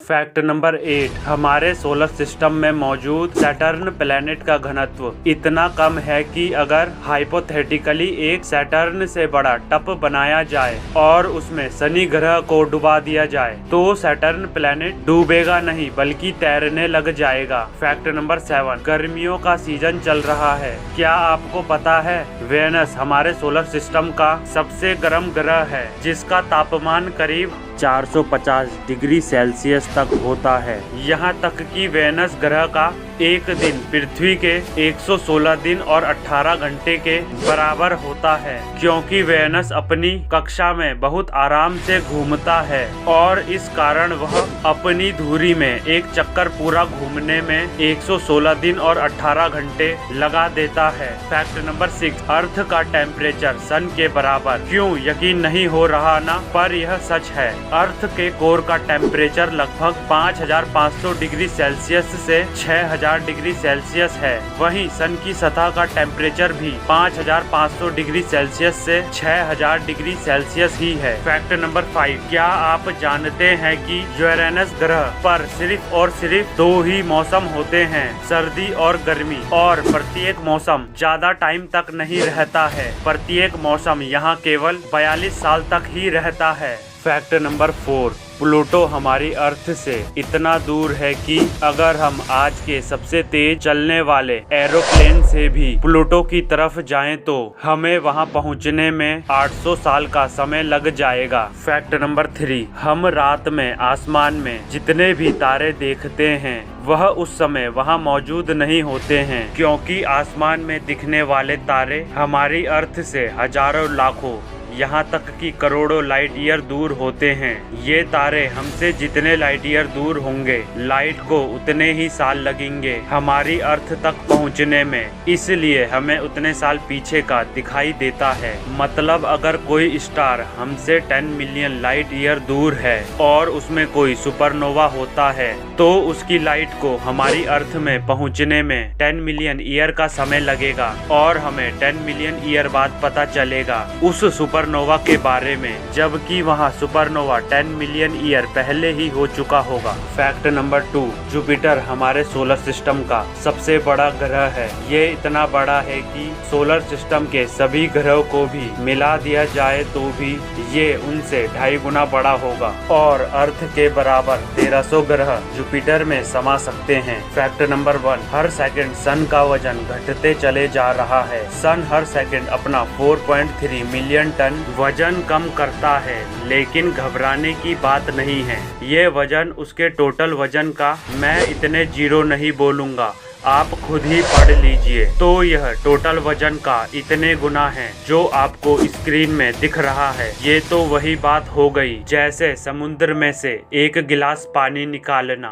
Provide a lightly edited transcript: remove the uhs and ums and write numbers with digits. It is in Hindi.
फैक्ट नंबर 8, हमारे सोलर सिस्टम में मौजूद सैटर्न प्लैनेट का घनत्व इतना कम है कि अगर हाइपोथेटिकली एक सैटर्न से बड़ा टप बनाया जाए और उसमें शनि ग्रह को डुबा दिया जाए तो सैटर्न प्लैनेट डूबेगा नहीं बल्कि तैरने लग जाएगा। फैक्ट नंबर 7, गर्मियों का सीजन चल रहा है। क्या आपको पता है वेनस हमारे सोलर सिस्टम का सबसे गर्म ग्रह है जिसका तापमान करीब 450 डिग्री सेल्सियस तक होता है। यहाँ तक कि वेनस ग्रह का एक दिन पृथ्वी के 116 दिन और 18 घंटे के बराबर होता है, क्योंकि वेनस अपनी कक्षा में बहुत आराम से घूमता है और इस कारण वह अपनी धुरी में एक चक्कर पूरा घूमने में 116 दिन और 18 घंटे लगा देता है। फैक्ट नंबर 6, अर्थ का टेम्परेचर सन के बराबर। क्यों यकीन नहीं हो रहा ना, पर यह सच है। अर्थ के कोर का टेम्परेचर लगभग 5500 डिग्री सेल्सियस से 6000 डिग्री सेल्सियस है। वहीं सन की सतह का टेम्परेचर भी 5500 डिग्री सेल्सियस से 6000 डिग्री सेल्सियस ही है। फैक्ट नंबर 5, क्या आप जानते हैं कि यूरेनस ग्रह पर सिर्फ और सिर्फ 2 ही मौसम होते हैं, सर्दी और गर्मी, और प्रत्येक मौसम ज्यादा टाइम तक नहीं रहता है। प्रत्येक मौसम यहाँ केवल 42 साल तक ही रहता है। फैक्ट नंबर 4, प्लूटो हमारी अर्थ से इतना दूर है कि अगर हम आज के सबसे तेज चलने वाले एरोप्लेन से भी प्लूटो की तरफ जाएं तो हमें वहां पहुंचने में 800 साल का समय लग जाएगा। फैक्ट नंबर 3, हम रात में आसमान में जितने भी तारे देखते हैं वह उस समय वहां मौजूद नहीं होते हैं, क्योंकि आसमान में दिखने वाले तारे हमारी अर्थ से हजारों लाखों यहाँ तक कि करोड़ों लाइट ईयर दूर होते हैं। ये तारे हमसे जितने लाइट ईयर दूर होंगे लाइट को उतने ही साल लगेंगे हमारी अर्थ तक पहुँचने में, इसलिए हमें उतने साल पीछे का दिखाई देता है। मतलब अगर कोई स्टार हमसे 10 मिलियन लाइट ईयर दूर है और उसमें कोई सुपरनोवा होता है तो उसकी लाइट को हमारी अर्थ में पहुँचने में 10 मिलियन ईयर का समय लगेगा और हमें 10 मिलियन ईयर बाद पता चलेगा उस सुपरनोवा के बारे में, जबकि वहाँ सुपरनोवा 10 मिलियन ईयर पहले ही हो चुका होगा। फैक्ट नंबर 2, जुपिटर हमारे सोलर सिस्टम का सबसे बड़ा ग्रह है। ये इतना बड़ा है कि सोलर सिस्टम के सभी ग्रहों को भी मिला दिया जाए तो भी ये उनसे 2.5 गुना बड़ा होगा और अर्थ के बराबर 1300 ग्रह जुपिटर में समा सकते हैं। फैक्ट नंबर 1, हर सेकंड सन का वजन घटते चले जा रहा है। सन हर सेकंड अपना 4.3 मिलियन टन वजन कम करता है, लेकिन घबराने की बात नहीं है। ये वजन उसके टोटल वजन का मैं इतने जीरो नहीं बोलूँगा, आप खुद ही पढ़ लीजिए। तो यह टोटल वजन का इतने गुना है जो आपको स्क्रीन में दिख रहा है। ये तो वही बात हो गई जैसे समुद्र में से एक गिलास पानी निकालना।